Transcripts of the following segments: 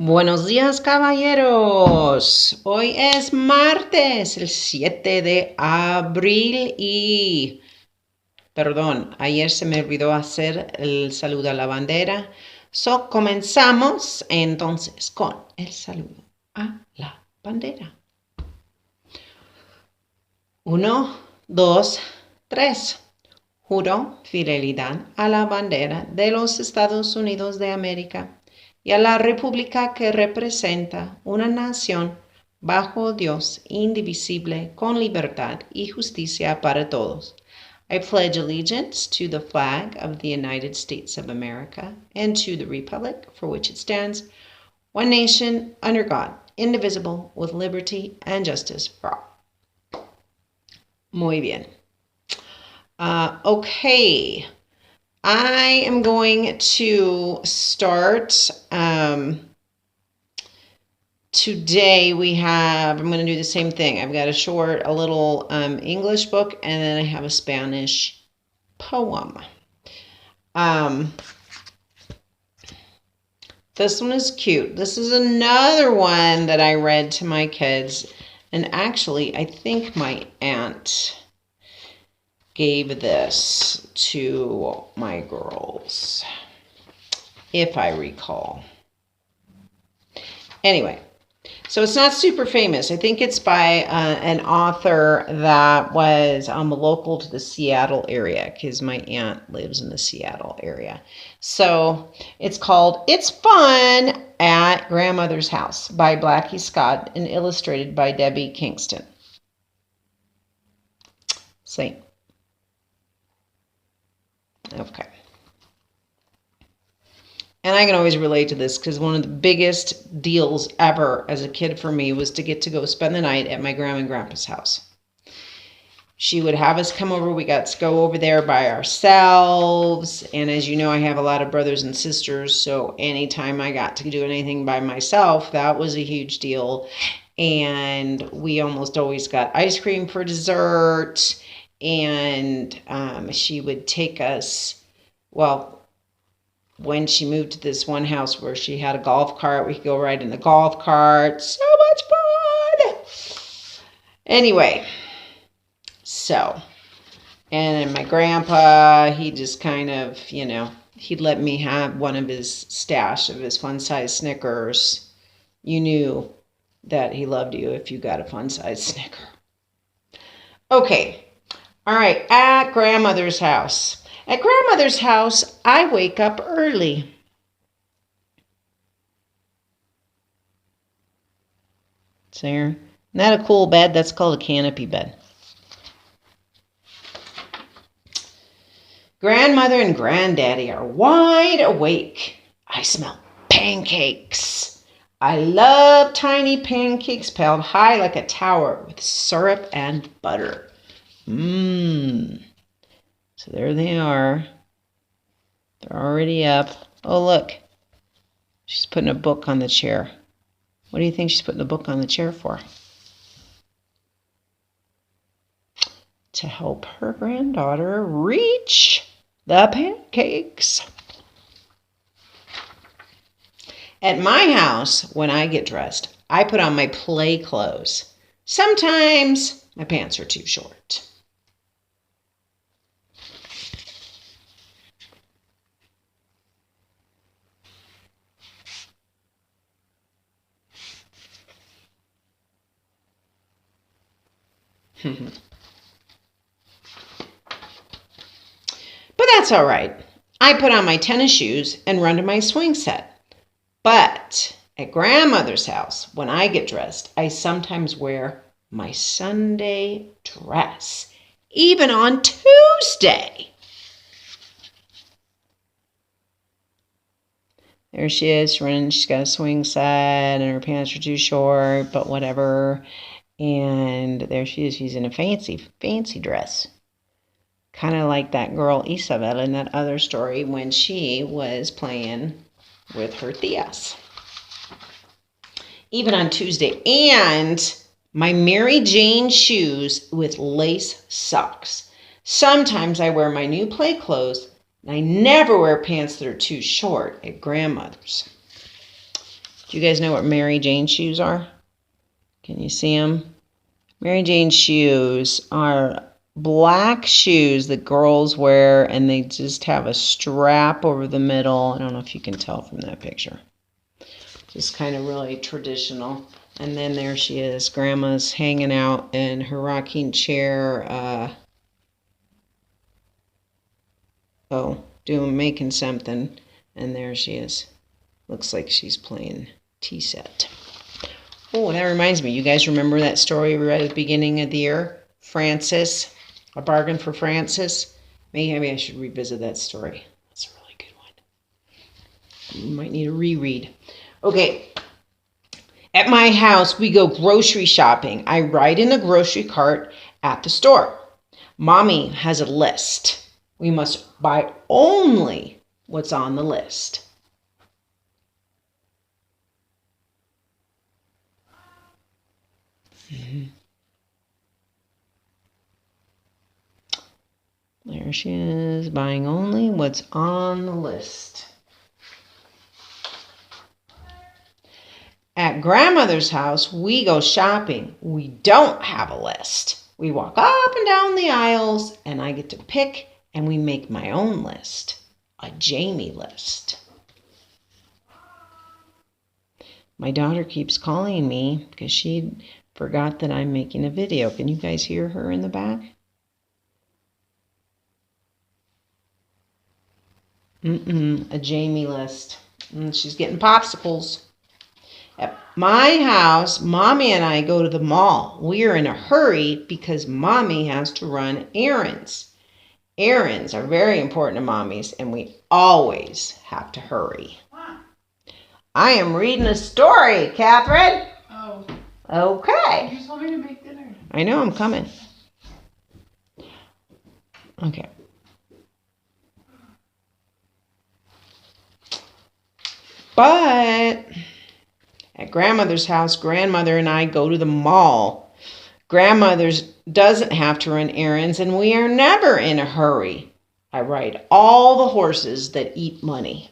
Buenos días, caballeros. Hoy es martes, el 7 de abril y, perdón, ayer se me olvidó hacer el saludo a la bandera. Comenzamos entonces con el saludo a la bandera. 1, 2, 3. Juro fidelidad a la bandera de los Estados Unidos de América y a la república que representa una nación bajo Dios indivisible, con libertad y justicia para todos. I pledge allegiance to the flag of the United States of America and to the republic for which it stands, one nation, under God, indivisible, with liberty and justice for all. Muy bien. Okay. I am going to start. Today I'm going to do the same thing. I've got a little English book, and then I have a Spanish poem. This one is cute. This is another one that I read to my kids, and actually, I think my aunt gave this to my girls, if I recall. Anyway, so it's not super famous. I think it's by an author that was local to the Seattle area, because my aunt lives in the Seattle area. So it's called It's Fun at Grandmother's House by Blackie Scott and illustrated by Debbie Kingston. See? Okay. And I can always relate to this because one of the biggest deals ever as a kid for me was to get to go spend the night at my grandma and grandpa's house. She would have us come over. We got to go over there by ourselves. And as you know, I have a lot of brothers and sisters. So anytime I got to do anything by myself, that was a huge deal. And we almost always got ice cream for dessert. And she would take us, when she moved to this one house where she had a golf cart, we could go ride in the golf cart. So much fun! Anyway, and my grandpa, he just kind of, he'd let me have one of his stash of his fun-size Snickers. You knew that he loved you if you got a fun-size Snicker. Okay. All right, at grandmother's house. At grandmother's house, I wake up early. See here? Isn't that a cool bed? That's called a canopy bed. Grandmother and granddaddy are wide awake. I smell pancakes. I love tiny pancakes piled high like a tower with syrup and butter. So there they are. They're already up. Oh, look. She's putting a book on the chair. What do you think she's putting a book on the chair for? To help her granddaughter reach the pancakes. At my house, when I get dressed, I put on my play clothes. Sometimes my pants are too short. But that's all right. I put on my tennis shoes and run to my swing set. But at grandmother's house, when I get dressed, I sometimes wear my Sunday dress, even on Tuesday. There she is running. She's got a swing set and her pants are too short, but whatever. And there she is. She's in a fancy, fancy dress. Kind of like that girl Isabel in that other story when she was playing with her tias. Even on Tuesday. And my Mary Jane shoes with lace socks. Sometimes I wear my new play clothes, and I never wear pants that are too short at grandmother's. Do you guys know what Mary Jane shoes are? Can you see them? Mary Jane shoes are black shoes that girls wear, and they just have a strap over the middle. I don't know if you can tell from that picture. Just kind of really traditional. And then there she is. Grandma's hanging out in her rocking chair. Making something. And there she is. Looks like she's playing tea set. Oh, that reminds me. You guys remember that story we read at the beginning of the year? Frances. A Bargain for Frances. Maybe I should revisit that story. That's a really good one. You might need a reread. Okay. At my house, we go grocery shopping. I ride in a grocery cart at the store. Mommy has a list. We must buy only what's on the list. There she is, buying only what's on the list. At grandmother's house, we go shopping. We don't have a list. We walk up and down the aisles, and I get to pick, and we make my own list, a Jamie list. My daughter keeps calling me because she forgot that I'm making a video. Can you guys hear her in the back? A Jamie list. And she's getting popsicles. At my house, Mommy and I go to the mall. We are in a hurry because Mommy has to run errands. Errands are very important to mommies, and we always have to hurry. I am reading a story, Catherine. Oh. Okay. You told me to make dinner. I know, I'm coming. Okay. But at grandmother's house, grandmother and I go to the mall. Grandmother's doesn't have to run errands, and we are never in a hurry. I ride all the horses that eat money.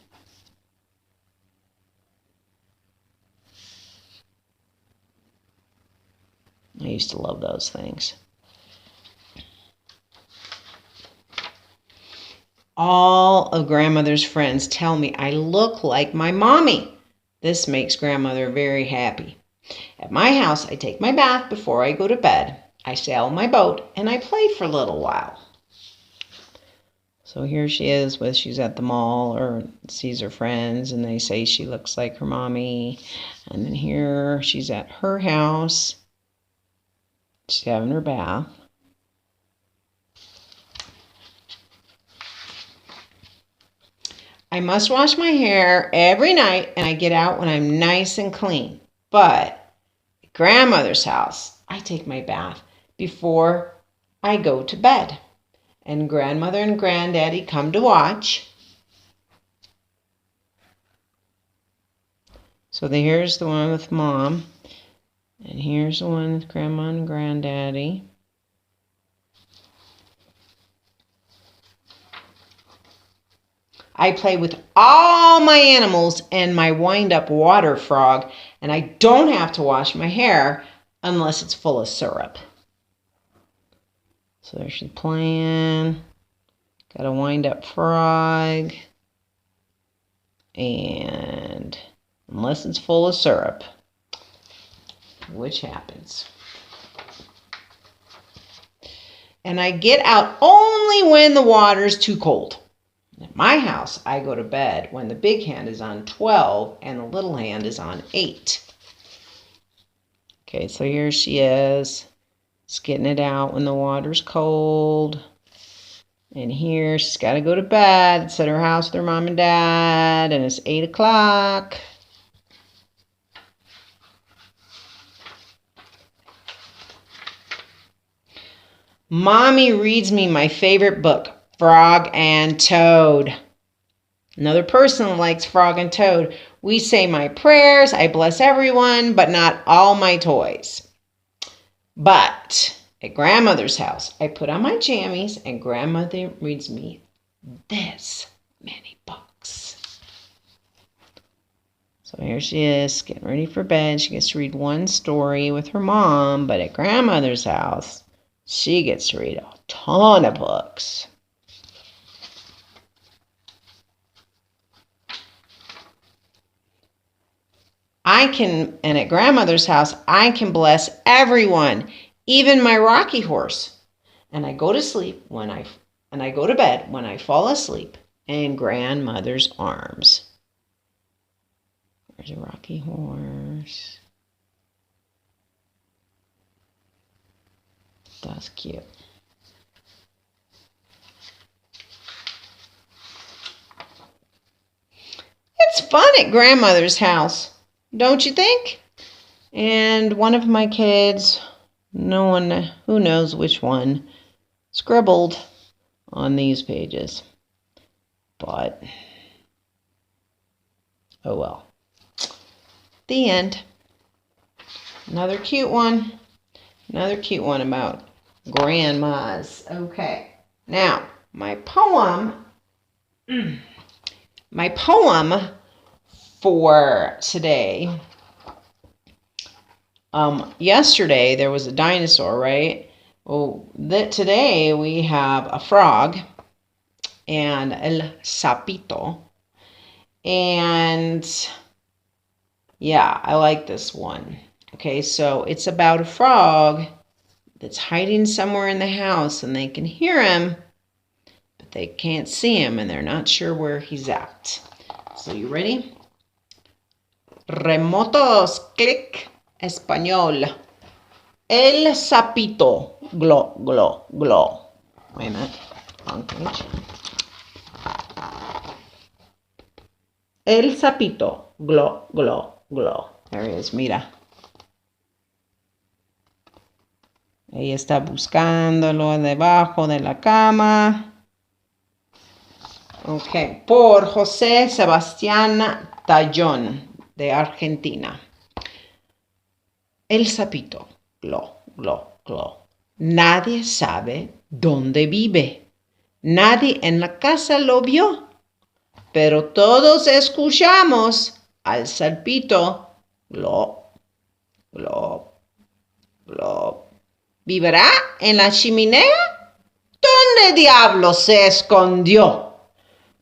I used to love those things. All of grandmother's friends tell me I look like my mommy. This makes grandmother very happy. At my house, I take my bath before I go to bed. I sail my boat, and I play for a little while. So here she is she's at the mall or sees her friends, and they say she looks like her mommy. And then here she's at her house. She's having her bath. I must wash my hair every night, and I get out when I'm nice and clean. But at grandmother's house, I take my bath before I go to bed. And grandmother and granddaddy come to watch. So here's the one with mom. And here's the one with grandma and granddaddy. I play with all my animals and my wind-up water frog, and I don't have to wash my hair unless it's full of syrup. So there she's playing. Got a wind-up frog. And unless it's full of syrup, which happens. And I get out only when the water's too cold. At my house, I go to bed when the big hand is on 12 and the little hand is on 8. Okay, so here she is. Just getting it out when the water's cold. And here she's got to go to bed. It's at her house with her mom and dad, and it's 8 o'clock. Mommy reads me my favorite book, Frog and Toad. Another person likes Frog and Toad. We say my prayers, I bless everyone, but not all my toys. But at grandmother's house, I put on my jammies, and grandmother reads me this many books. So So here she is, getting ready for bed. She gets to read one story with her mom, but at grandmother's house, she gets to read a ton of books. And at grandmother's house, I can bless everyone, even my rocky horse. And I go to sleep and I go to bed when I fall asleep in grandmother's arms. There's a rocky horse. That's cute. It's fun at grandmother's house, don't you think? And one of my kids, no one, who knows which one, scribbled on these pages. But, oh well. The end. Another cute one. Another cute one about grandmas. Okay. Now, my poem for today. Yesterday there was a dinosaur, right? Well, today we have a frog and el sapito. And yeah, I like this one. Okay, so it's about a frog that's hiding somewhere in the house and they can hear him, but they can't see him and they're not sure where he's at. So you ready? Remotos, click, español. El sapito, glo, glo, glo. Wait a minute, wrong page. El sapito, glo, glo, glo. There he is, mira. Ella está buscándolo debajo de la cama. Ok, por José Sebastián Tallón, de Argentina. El sapito, glo, glo, glo. Nadie sabe dónde vive. Nadie en la casa lo vio. Pero todos escuchamos al sapito, glo, glo, glo. ¿Vivirá en la chimenea? ¿Dónde diablos se escondió?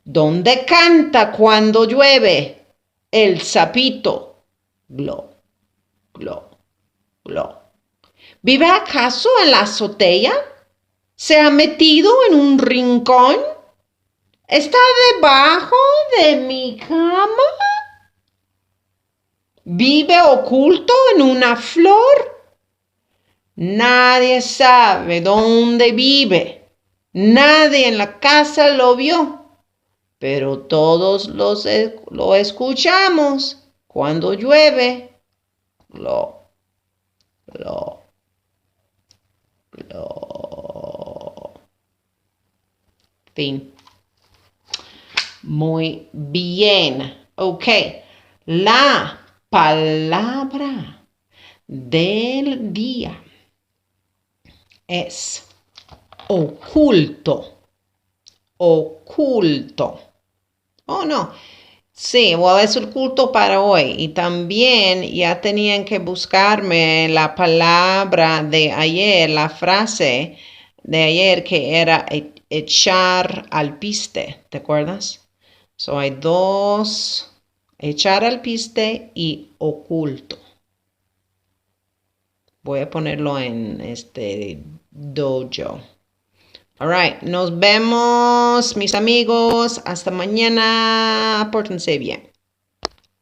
¿Dónde canta cuando llueve? El sapito, glo, glo, glo. ¿Vive acaso en la azotea? ¿Se ha metido en un rincón? ¿Está debajo de mi cama? ¿Vive oculto en una flor? Nadie sabe dónde vive. Nadie en la casa lo vio. Pero todos lo escuchamos cuando llueve. Glo, glo, glo. Fin. Muy bien. Ok. La palabra del día es oculto. Oculto. Oh, no. Sí, well, es oculto para hoy. Y también ya tenían que buscarme la palabra de ayer, la frase de ayer que era echar al piste. ¿Te acuerdas? So hay dos, echar al piste y oculto. Voy a ponerlo en este dojo. All right, nos vemos, mis amigos. Hasta mañana. Pórtense bien.